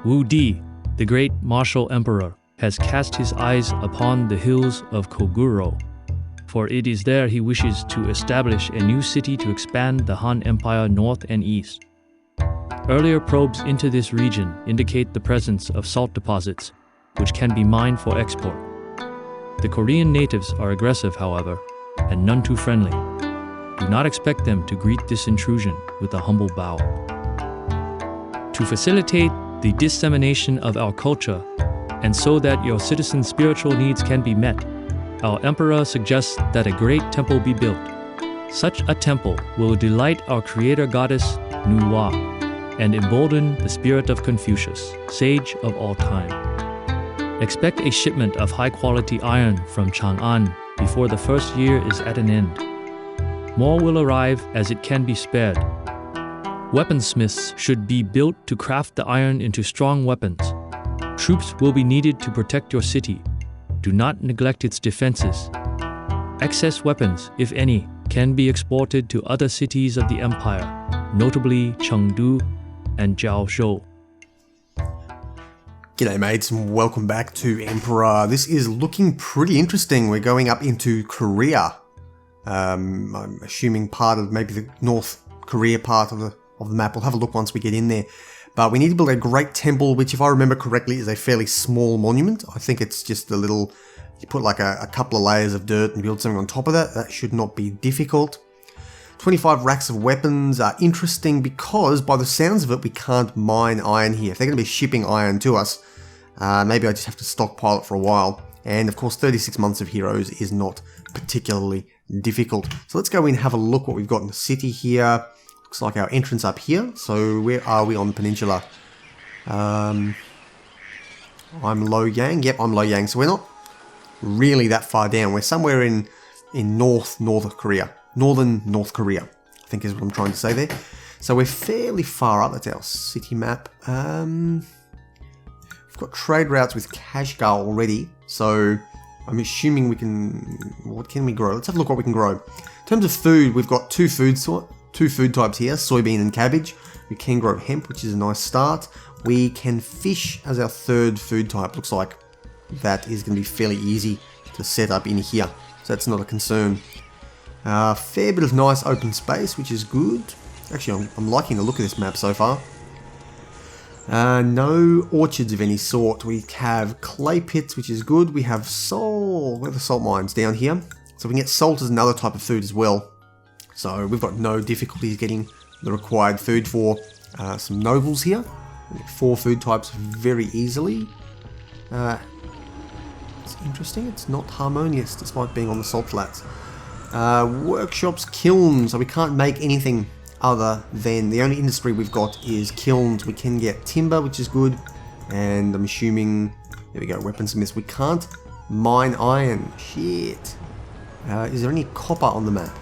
Wu Di, the great martial emperor, has cast his eyes upon the hills of Koguro, for it is there he wishes to establish a new city to expand the Han Empire north and east. Earlier probes into this region indicate the presence of salt deposits, which can be mined for export. The Korean natives are aggressive, however, and none too friendly. Do not expect them to greet this intrusion with a humble bow. To facilitate the dissemination of our culture, and so that your citizens' spiritual needs can be met, our emperor suggests that a great temple be built. Such a temple will delight our creator goddess, Nuwa, and embolden the spirit of Confucius, sage of all time. Expect a shipment of high-quality iron from Chang'an before the first year is at an end. More will arrive as it can be spared. Weaponsmiths should be built to craft the iron into strong weapons. Troops will be needed to protect your city. Do not neglect its defenses. Excess weapons, if any, can be exported to other cities of the empire, notably Chengdu and Jiaozhou. G'day mates and welcome back to Emperor. This is looking pretty interesting. We're going up into Korea. I'm assuming part of maybe the North Korea part of the map. We'll have a look once we get in there. But we need to build a great temple, which if I remember correctly is a fairly small monument. I think it's just a little, you put like a couple of layers of dirt and build something on top of that. That should not be difficult. 25 racks of weapons are interesting because by the sounds of it, we can't mine iron here. If they're going to be shipping iron to us, maybe I just have to stockpile it for a while. And of course, 36 months of heroes is not particularly difficult. So let's go in and have a look what we've got in the city here. Looks like our entrance up here. So where are we on the peninsula? I'm Loyang. Yep, I'm Loyang. So we're not really that far down. We're somewhere in North Korea. Northern North Korea, I think is what I'm trying to say there. So we're fairly far up. That's our city map. We've got trade routes with Kashgar already. So I'm assuming we can... What can we grow? Let's have a look what we can grow. In terms of food, we've got two food types here, soybean and cabbage. We can grow hemp, which is a nice start. We can fish as our third food type. Looks like that is going to be fairly easy to set up in here. So that's not a concern. Fair bit of nice open space, which is good. Actually, I'm liking the look of this map so far. No orchards of any sort. We have clay pits, which is good. We have salt. Where are the salt mines? Down here. So we can get salt as another type of food as well. So we've got no difficulties getting the required food for some nobles here. 4 food types very easily. It's interesting. It's not harmonious despite being on the salt flats. Workshops, kilns. So we can't make anything other than the only industry we've got is kilns. We can get timber, which is good. And I'm assuming, there we go, weaponsmiths. We can't mine iron. Shit. Is there any copper on the map?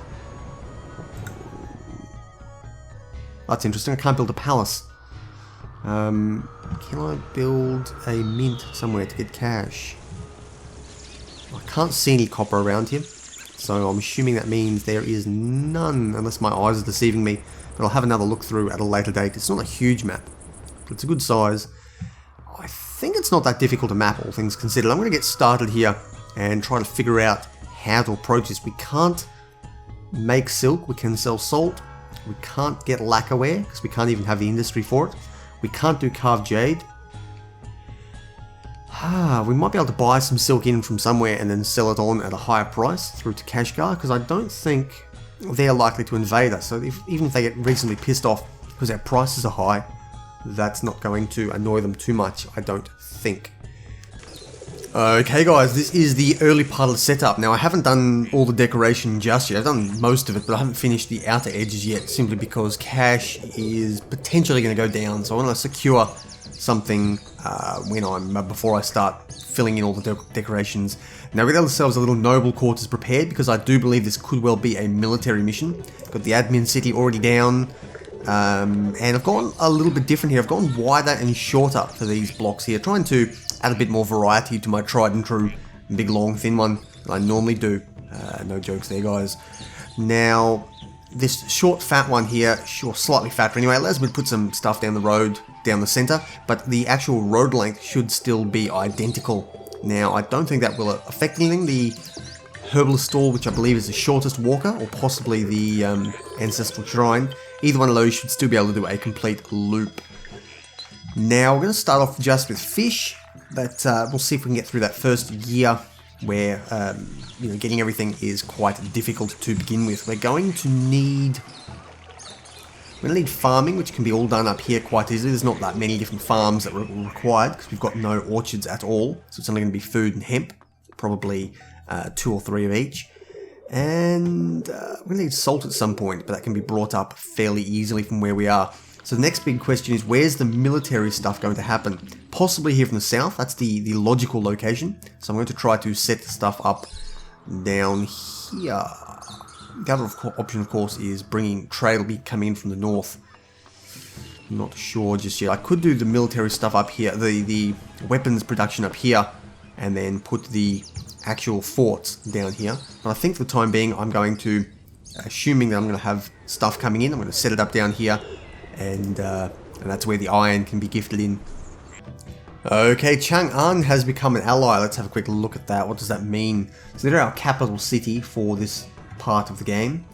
That's interesting. I can't build a palace. Can I build a mint somewhere to get cash? I can't see any copper around here. So I'm assuming that means there is none, unless my eyes are deceiving me. But I'll have another look through at a later date. It's not a huge map, but it's a good size. I think it's not that difficult to map, all things considered. I'm going to get started here and try to figure out how to approach this. We can't make silk. We can sell salt. We can't get lacquerware because we can't even have the industry for it. We can't do carved jade. We might be able to buy some silk in from somewhere and then sell it on at a higher price through to Kashgar, because I don't think they're likely to invade us. So even if they get reasonably pissed off because our prices are high, that's not going to annoy them too much, I don't think. Okay guys, this is the early part of the setup. Now I haven't done all the decoration just yet. I've done most of it, but I haven't finished the outer edges yet, simply because cash is potentially going to go down. So I want to secure something before I start filling in all the decorations. Now we got ourselves a little noble quarters prepared, because I do believe this could well be a military mission. Got the admin city already down, and I've gone a little bit different here. I've gone wider and shorter for these blocks here, trying to add a bit more variety to my tried and true big long thin one that I normally do. No jokes there guys. Now this short fat one here, sure, slightly fatter anyway, allows me to put some stuff down the road, down the center, but the actual road length should still be identical. Now, I don't think that will affect anything. The herbalist stall, which I believe is the shortest walker, or possibly the ancestral shrine, either one of those should still be able to do a complete loop. Now, we're going to start off just with fish, but we'll see if we can get through that first year where you know, getting everything is quite difficult to begin with. We're going to need farming, which can be all done up here quite easily. There's not that many different farms that are required because we've got no orchards at all. So it's only going to be food and hemp, probably 2 or 3 of each. And we're going to need salt at some point, but that can be brought up fairly easily from where we are. So the next big question is, where's the military stuff going to happen? Possibly here from the south. That's the logical location. So I'm going to try to set the stuff up down here. The other option, of course, is bringing trade will be coming in from the north. I'm not sure just yet. I could do the military stuff up here, the weapons production up here, and then put the actual forts down here. But I think for the time being, I'm going to, assuming that I'm going to have stuff coming in, I'm going to set it up down here, and that's where the iron can be gifted in. Okay, Chang'an has become an ally. Let's have a quick look at that. What does that mean? So they're our capital city for this part of the game.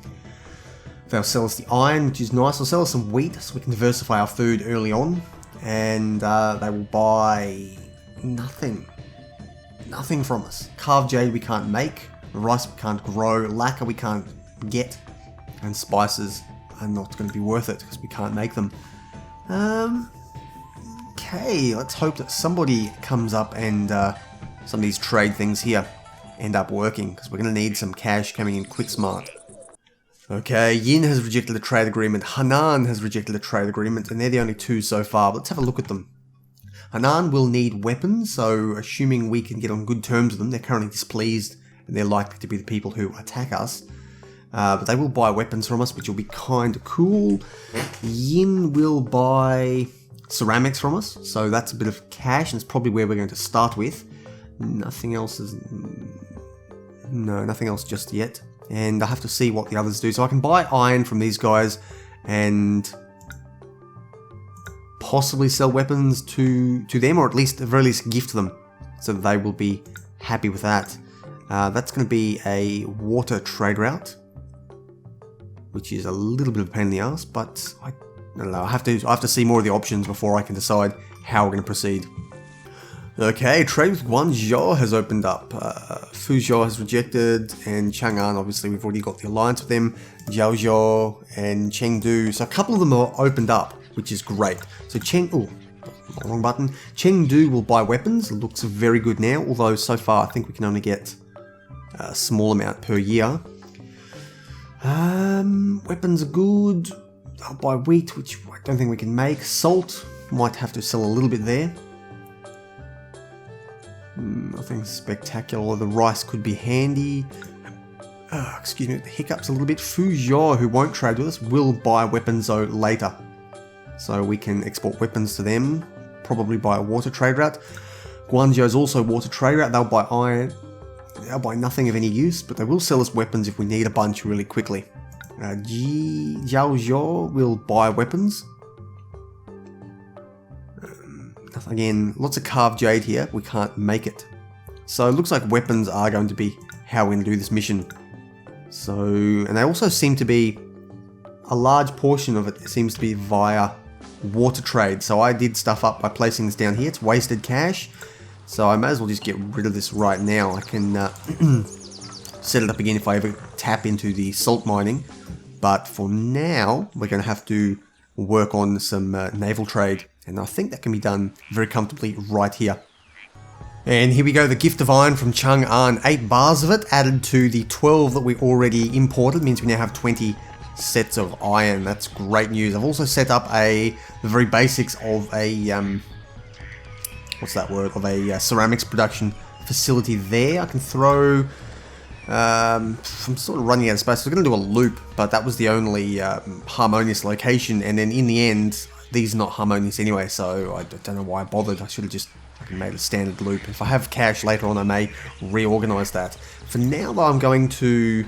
They'll sell us the iron, which is nice. They'll sell us some wheat so we can diversify our food early on. And they will buy nothing. Nothing from us. Carved jade we can't make. Rice we can't grow. Lacquer we can't get. And spices are not going to be worth it because we can't make them. Okay, let's hope that somebody comes up and some of these trade things here end up working, because we're going to need some cash coming in quick smart. Okay, Yin has rejected the trade agreement, Hanan has rejected the trade agreement, and they're the only 2 so far. But let's have a look at them. Hanan will need weapons, so assuming we can get on good terms with them, they're currently displeased, and they're likely to be the people who attack us. But they will buy weapons from us, which will be kind of cool. Yin will buy ceramics from us, so that's a bit of cash, and it's probably where we're going to start with. Nothing else is... No, nothing else just yet. And I have to see what the others do. So I can buy iron from these guys and possibly sell weapons to them, or at the very least gift them, so that they will be happy with that. That's going to be a water trade route, which is a little bit of a pain in the ass, but I don't know. I have to see more of the options before I can decide how we're going to proceed. Okay, trade with Guangzhou has opened up. Fuzhou has rejected, and Chang'an, obviously, we've already got the alliance with them. Jiaozhou and Chengdu. So a couple of them are opened up, which is great. So wrong button. Chengdu will buy weapons. Looks very good now, although so far I think we can only get a small amount per year. Weapons are good. I'll buy wheat, which I don't think we can make. Salt, might have to sell a little bit there. Nothing spectacular. The rice could be handy. Excuse me, the hiccups a little bit. Fuzhou, who won't trade with us, will buy weapons though later. So we can export weapons to them, probably by a water trade route. Guangzhou is also a water trade route. They'll buy iron. They'll buy nothing of any use, but they will sell us weapons if we need a bunch really quickly. Jiaozhou will buy weapons. Again, lots of carved jade here. We can't make it. So it looks like weapons are going to be how we're going to do this mission. So, and they also seem to be, a large portion of it seems to be via water trade. So I did stuff up by placing this down here. It's wasted cash. So I may as well just get rid of this right now. I can set it up again if I ever tap into the salt mining. But for now, we're going to have to work on some naval trade. And I think that can be done very comfortably right here. And here we go, the gift of iron from Chang'an. 8 bars of it added to the 12 that we already imported. Means we now have 20 sets of iron. That's great news. I've also set up the very basics of a, what's that word? Of a ceramics production facility there. I can throw, I'm sort of running out of space. I was going to do a loop, but that was the only harmonious location. And then in the end, these are not harmonious anyway, so I don't know why I bothered. I should have just made a standard loop. If I have cash later on, I may reorganize that. For now, though, I'm going to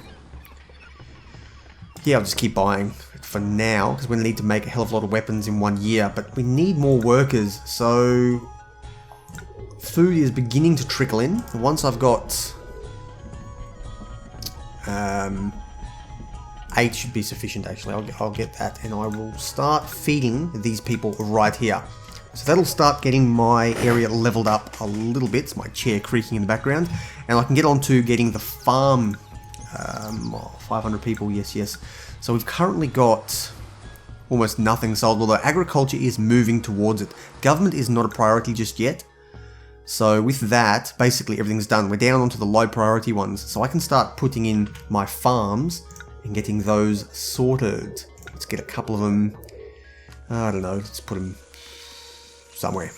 yeah, I'll just keep buying for now, because we need to make a hell of a lot of weapons in 1 year, but we need more workers, so food is beginning to trickle in. Once I've got 8 should be sufficient actually. I'll get that, and I will start feeding these people right here. So that'll start getting my area leveled up a little bit. It's my chair creaking in the background, and I can get on to getting the farm. 500 people, yes. So we've currently got almost nothing sold, although agriculture is moving towards it. Government is not a priority just yet. So with that, basically everything's done. We're down onto the low priority ones, so I can start putting in my farms and getting those sorted. Let's get a couple of them. I don't know, let's put them somewhere.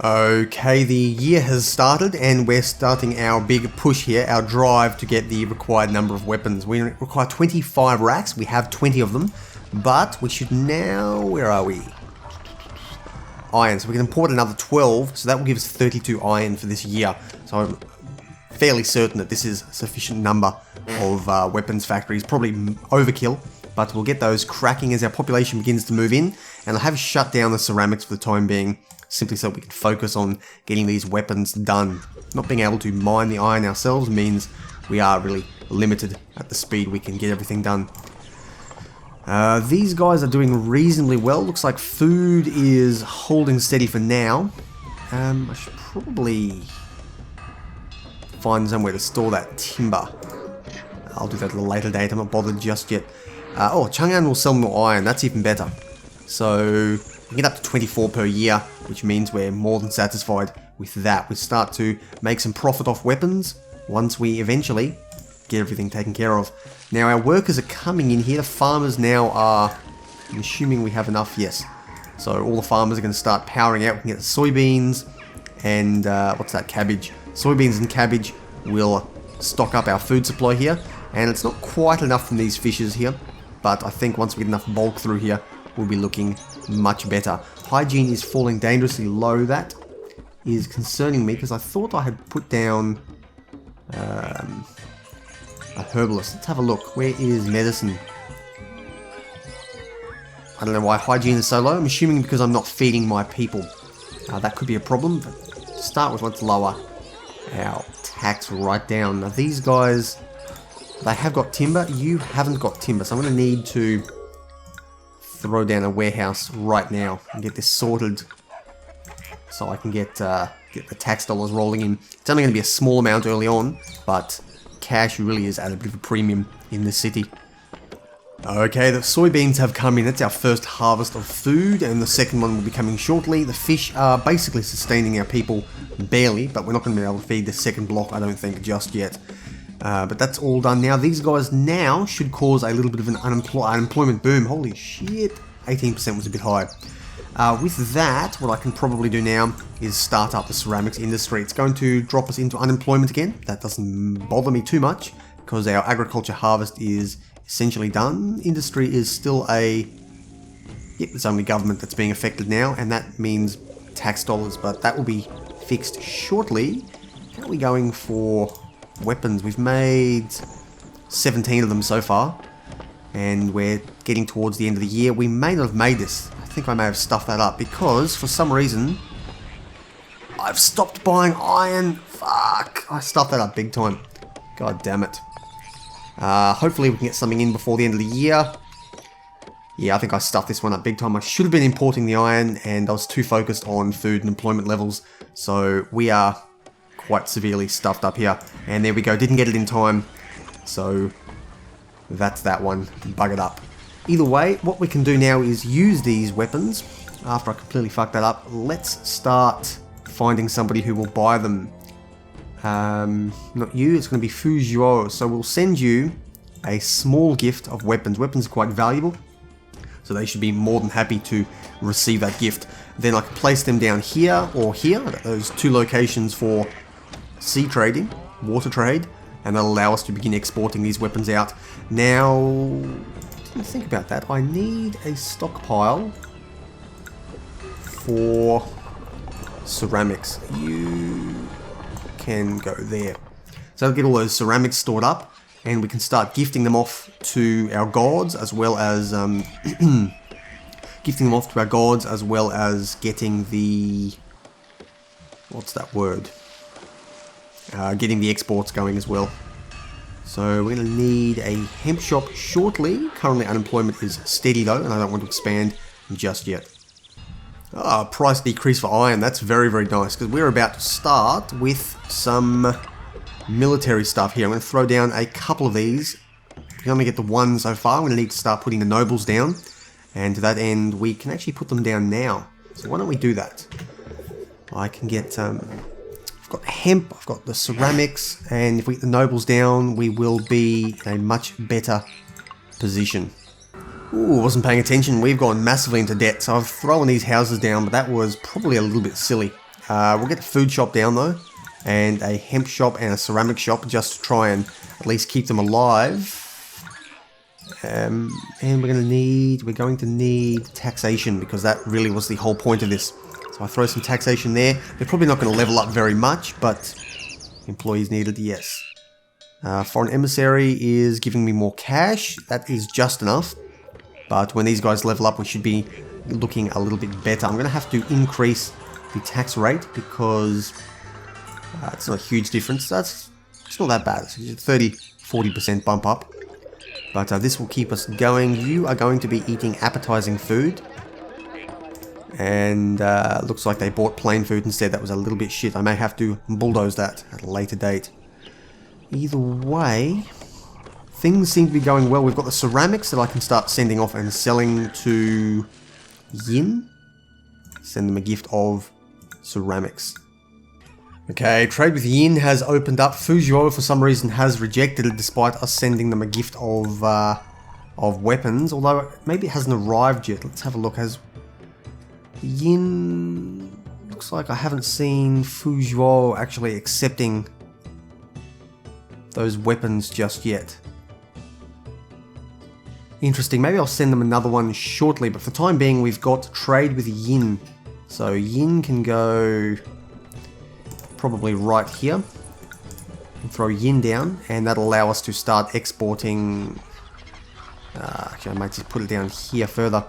Okay, the year has started and we're starting our big push here, our drive to get the required number of weapons. We require 25 racks, we have 20 of them, but we should now, where are we? Iron, so we can import another 12, so that will give us 32 iron for this year. So I'm fairly certain that this is a sufficient number of weapons factories, probably overkill, but we'll get those cracking as our population begins to move in, and I'll have shut down the ceramics for the time being, simply so we can focus on getting these weapons done. Not being able to mine the iron ourselves means we are really limited at the speed we can get everything done. These guys are doing reasonably well. Looks like food is holding steady for now. I should probably find somewhere to store that timber. I'll do that at a later date, I'm not bothered just yet. Oh, Chang'an will sell more iron, that's even better. So we get up to 24 per year, which means we're more than satisfied with that. We start to make some profit off weapons once we eventually get everything taken care of. Now our workers are coming in here. The farmers now are, I'm assuming we have enough, yes. So all the farmers are going to start powering out. We can get the soybeans and what's that, cabbage. Soybeans and cabbage will stock up our food supply here. And it's not quite enough from these fishes here, but I think once we get enough bulk through here, we'll be looking much better. Hygiene is falling dangerously low. That is concerning me because I thought I had put down a herbalist. Let's have a look. Where is medicine? I don't know why hygiene is so low. I'm assuming because I'm not feeding my people. That could be a problem, but to start with, let's lower our tax right down. Now these guys, they have got timber. You haven't got timber, so I'm going to need to throw down a warehouse right now and get this sorted so I can get the tax dollars rolling in. It's only going to be a small amount early on, but cash really is at a bit of a premium in the city. Okay, the soybeans have come in. That's our first harvest of food, and the second one will be coming shortly. The fish are basically sustaining our people barely, but we're not going to be able to feed the second block, I don't think, just yet. But that's all done now. These guys now should cause a little bit of an unemployment boom. Holy shit, 18% was a bit high. With that, what I can probably do now is start up the ceramics industry. It's going to drop us into unemployment again. That doesn't bother me too much because our agriculture harvest is essentially done. Industry is still yep, it's only government that's being affected now, and that means tax dollars, but that will be fixed shortly. How are we going for weapons? We've made 17 of them so far, and we're getting towards the end of the year. We may not have made this. I think I may have stuffed that up because for some reason I've stopped buying iron. Fuck, I stuffed that up big time. God damn it. Hopefully we can get something in before the end of the year. Yeah, I think I stuffed this one up big time. I should have been importing the iron, and I was too focused on food and employment levels. So we are quite severely stuffed up here. And there we go, didn't get it in time. So that's that one, buggered up. Either way, what we can do now is use these weapons. After I completely fucked that up, let's start finding somebody who will buy them. Not you, it's going to be Fuzhuo. So we'll send you a small gift of weapons. Weapons are quite valuable, so they should be more than happy to receive that gift. Then I can place them down here or here. I've got those two locations for sea trading, water trade, and that'll allow us to begin exporting these weapons out. Now, didn't think about that. I need a stockpile for ceramics. You can go there. So I'll get all those ceramics stored up, and we can start gifting them off to our gods, as well as gifting them off to our gods, as well as getting the, what's that word? Getting the exports going as well. So we're going to need a hemp shop shortly. Currently unemployment is steady though, and I don't want to expand just yet. Price decrease for iron. That's very, very nice, because we're about to start with some military stuff here. I'm going to throw down a couple of these. We can only get the one so far. I'm going to need to start putting the nobles down. And to that end, we can actually put them down now. So why don't we do that? I can get, I've got hemp, I've got the ceramics, and if we get the nobles down, we will be in a much better position. Ooh, wasn't paying attention. We've gone massively into debt, so I've thrown these houses down, but that was probably a little bit silly. We'll get the food shop down though, and a hemp shop and a ceramic shop, just to try and at least keep them alive. And we're going to need taxation, because that really was the whole point of this. So I throw some taxation there. They're probably not going to level up very much, but employees needed, yes. Foreign emissary is giving me more cash. That is just enough. But when these guys level up, we should be looking a little bit better. I'm going to have to increase the tax rate, because it's not a huge difference. It's not that bad. It's a 30-40% bump up. But this will keep us going. You are going to be eating appetizing food. And looks like they bought plain food instead. That was a little bit shit. I may have to bulldoze that at a later date. Either way, things seem to be going well. We've got the ceramics that I can start sending off and selling to Yin. Send them a gift of ceramics. Okay, trade with Yin has opened up. Fuzhuo for some reason has rejected it, despite us sending them a gift of weapons. Although maybe it hasn't arrived yet. Let's have a look. Has Yin... Looks like I haven't seen Fuzhuo actually accepting those weapons just yet. Interesting. Maybe I'll send them another one shortly, but for the time being, we've got trade with Yin. So Yin can go probably right here and throw Yin down, and that'll allow us to start exporting. Actually, I might just put it down here further.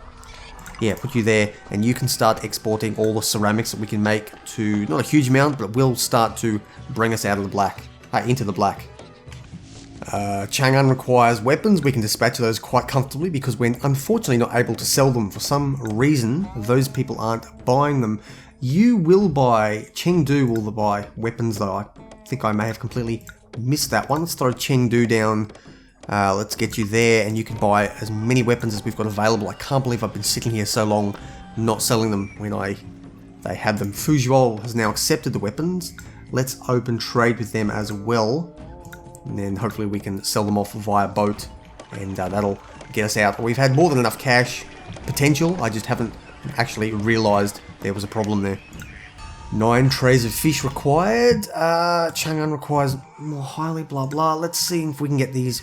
Yeah, put you there, and you can start exporting all the ceramics that we can make to, not a huge amount, but it will start to bring us out of the black, into the black. Chang'an requires weapons. We can dispatch those quite comfortably, because we're unfortunately not able to sell them. For some reason, those people aren't buying them. You will buy, Chengdu will buy weapons though. I think I may have completely missed that one. Let's throw Chengdu down. Let's get you there, and you can buy as many weapons as we've got available. I can't believe I've been sitting here so long not selling them when they had them. Fuzhuo has now accepted the weapons. Let's open trade with them as well. And then hopefully we can sell them off via boat, and that'll get us out. We've had more than enough cash potential. I just haven't actually realized there was a problem there. 9 trays of fish required. Chang'an requires more highly, blah blah. Let's see if we can get these,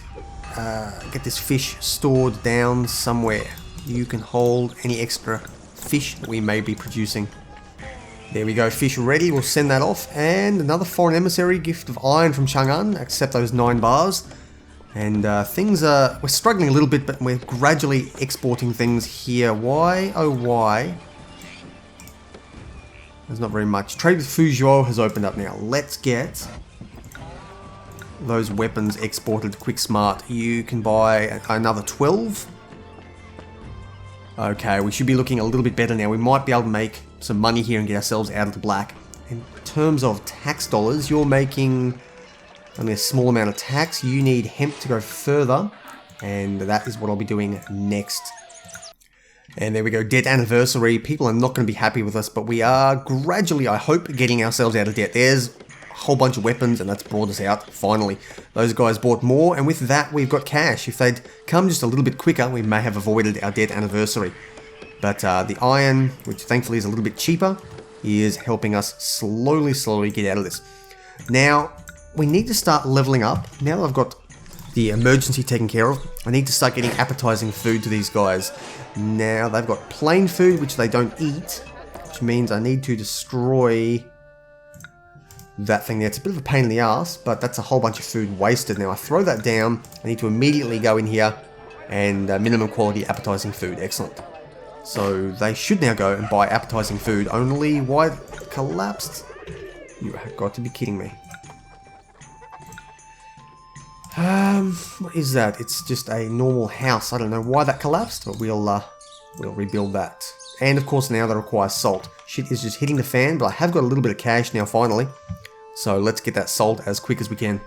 get this fish stored down somewhere. You can hold any extra fish that we may be producing. There we go, fish ready. We'll send that off. And another foreign emissary, gift of iron from Chang'an. Accept those 9 bars. And things are, we're struggling a little bit, but we're gradually exporting things here. Why, oh why? There's not very much. Trade with Fuzhuo has opened up now. Let's get those weapons exported quick smart. You can buy another 12. Okay, we should be looking a little bit better now. We might be able to make some money here and get ourselves out of the black. In terms of tax dollars, you're making only a small amount of tax. You need hemp to go further, and that is what I'll be doing next. And there we go, debt anniversary. People are not going to be happy with us, but we are gradually, I hope, getting ourselves out of debt. There's a whole bunch of weapons, and that's brought us out, finally. Those guys bought more, and with that, we've got cash. If they'd come just a little bit quicker, we may have avoided our debt anniversary. But the iron, which thankfully is a little bit cheaper, is helping us slowly get out of this. Now, we need to start leveling up. Now that I've got the emergency taken care of, I need to start getting appetizing food to these guys. Now, they've got plain food, which they don't eat, which means I need to destroy that thing there. It's a bit of a pain in the ass, but that's a whole bunch of food wasted. Now I throw that down. I need to immediately go in here and minimum quality appetizing food. Excellent. So they should now go and buy appetizing food. Only why it collapsed? You have got to be kidding me. What is that? It's just a normal house. I don't know why that collapsed, but we'll rebuild that. And of course now they require salt. Shit is just hitting the fan, but I have got a little bit of cash now finally. So let's get that salt as quick as we can.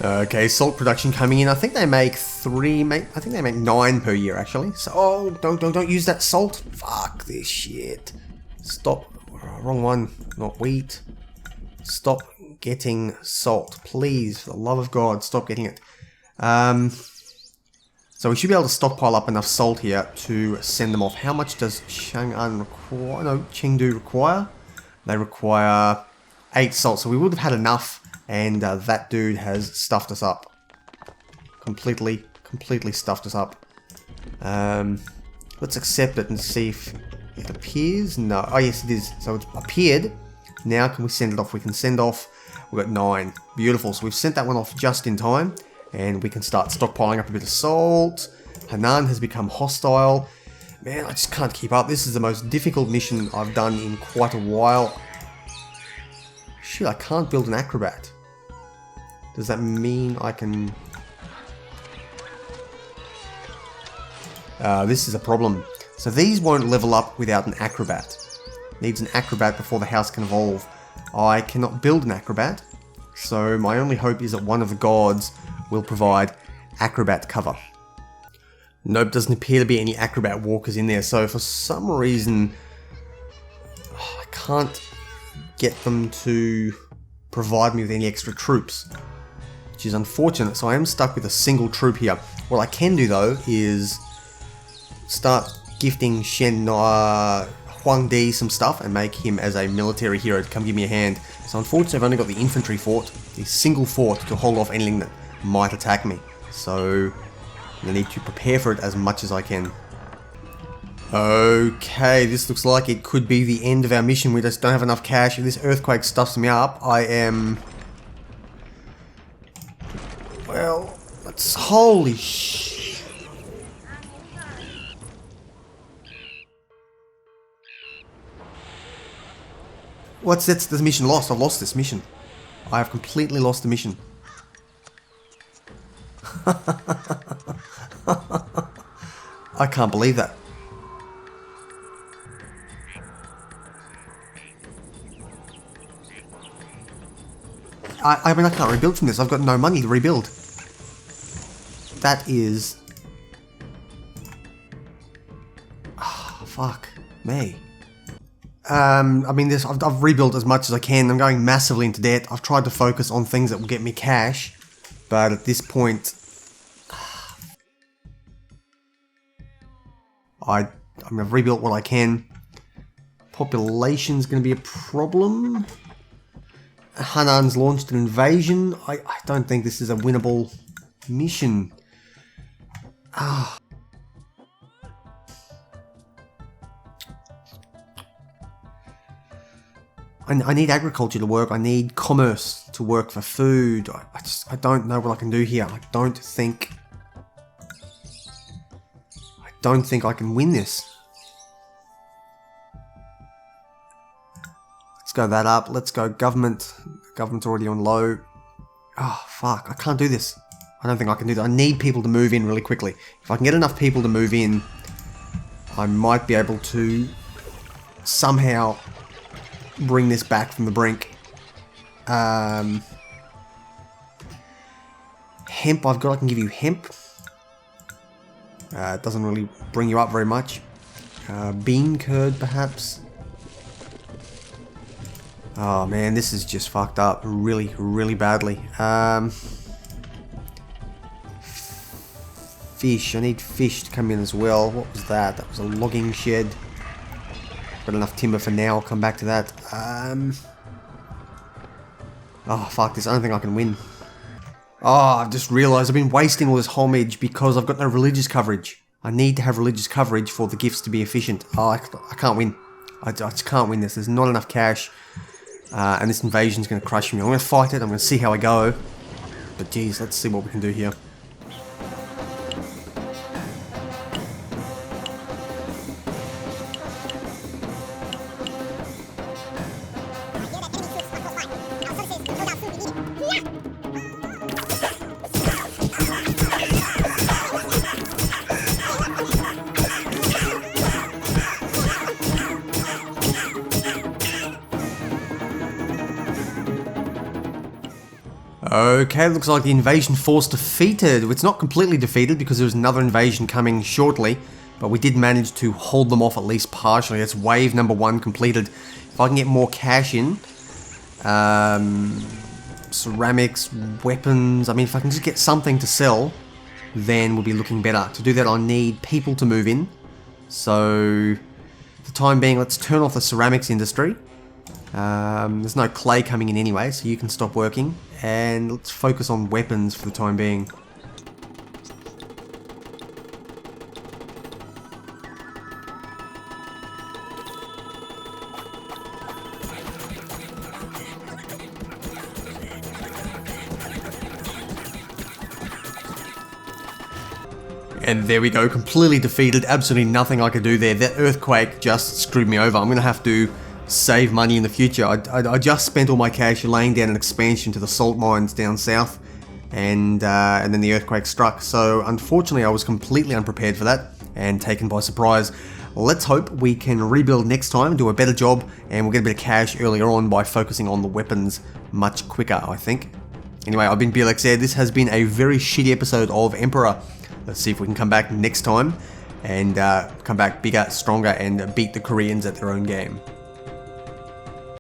Okay, salt production coming in. I think they make 9 per year actually. So oh, don't use that salt. Fuck this shit. Stop. Wrong one. Not wheat. Stop getting salt, please. For the love of God, stop getting it. So we should be able to stockpile up enough salt here to send them off. How much does Chang'an require? No, Chengdu require. They require 8 salt, so we would have had enough. And that dude has stuffed us up. Completely stuffed us up. Let's accept it and see if it appears. No. Oh, yes, it is. So it's appeared. Now can we send it off? We can send off. We've got 9. Beautiful. So we've sent that one off just in time. And we can start stockpiling up a bit of salt. Henan has become hostile. Man, I just can't keep up. This is the most difficult mission I've done in quite a while. Shit, I can't build an acrobat. Does that mean I can... this is a problem. So these won't level up without an acrobat. Needs an acrobat before the house can evolve. I cannot build an acrobat. So my only hope is that one of the gods will provide acrobat cover. Nope, doesn't appear to be any acrobat walkers in there. So for some reason, I can't get them to provide me with any extra troops, which is unfortunate. So I am stuck with a single troop here. What I can do though is start gifting Shen Huangdi some stuff and make him as a military hero to come give me a hand. So unfortunately I've only got the infantry fort, the single fort, to hold off anything that might attack me. So I need to prepare for it as much as I can. Okay, this looks like it could be the end of our mission. We just don't have enough cash. If this earthquake stuffs me up, I am... Well, that's... Holy sh... What's this mission lost? I've lost this mission. I have completely lost the mission. I can't believe that. I mean, I can't rebuild from this. I've got no money to rebuild. That is... Oh, fuck me. I mean, I've rebuilt as much as I can. I'm going massively into debt. I've tried to focus on things that will get me cash. But at this point... I mean, I've rebuilt what I can. Population's going to be a problem. Hanan's launched an invasion. I don't think this is a winnable mission. Ah. I need agriculture to work. I need commerce to work for food. I don't know what I can do here. I don't think I can win this. Let's go that up. Let's go government. Government's already on low. Oh, fuck. I can't do this. I don't think I can do that. I need people to move in really quickly. If I can get enough people to move in, I might be able to somehow bring this back from the brink. Hemp I've got. I can give you hemp. It doesn't really bring you up very much. Bean curd, perhaps. Oh man, this is just fucked up really, really badly. Fish. I need fish to come in as well. What was that? That was a logging shed. Got enough timber for now. I'll come back to that. Oh, fuck this. I don't think I can win. Oh, I've just realised I've been wasting all this homage because I've got no religious coverage. I need to have religious coverage for the gifts to be efficient. Oh, I can't win. I just can't win this. There's not enough cash. And this invasion's going to crush me. I'm going to fight it. I'm going to see how I go. But geez, let's see what we can do here. Okay, looks like the invasion force defeated. It's not completely defeated because there's another invasion coming shortly, but we did manage to hold them off at least partially. That's wave number 1 completed. If I can get more cash in, ceramics, weapons, I mean, if I can just get something to sell, then we'll be looking better. To do that, I need people to move in. So, for the time being, let's turn off the ceramics industry. There's no clay coming in anyway, so you can stop working. And let's focus on weapons for the time being. And there we go, completely defeated, absolutely nothing I could do there. That earthquake just screwed me over. I'm going to have to save money in the future. I just spent all my cash laying down an expansion to the salt mines down south, and then the earthquake struck. So unfortunately I was completely unprepared for that and taken by surprise. Let's hope we can rebuild next time, do a better job, and we'll get a bit of cash earlier on by focusing on the weapons much quicker, I think. Anyway, I've been Blxz. This has been a very shitty episode of Emperor. Let's see if we can come back next time and come back bigger, stronger, and beat the Koreans at their own game.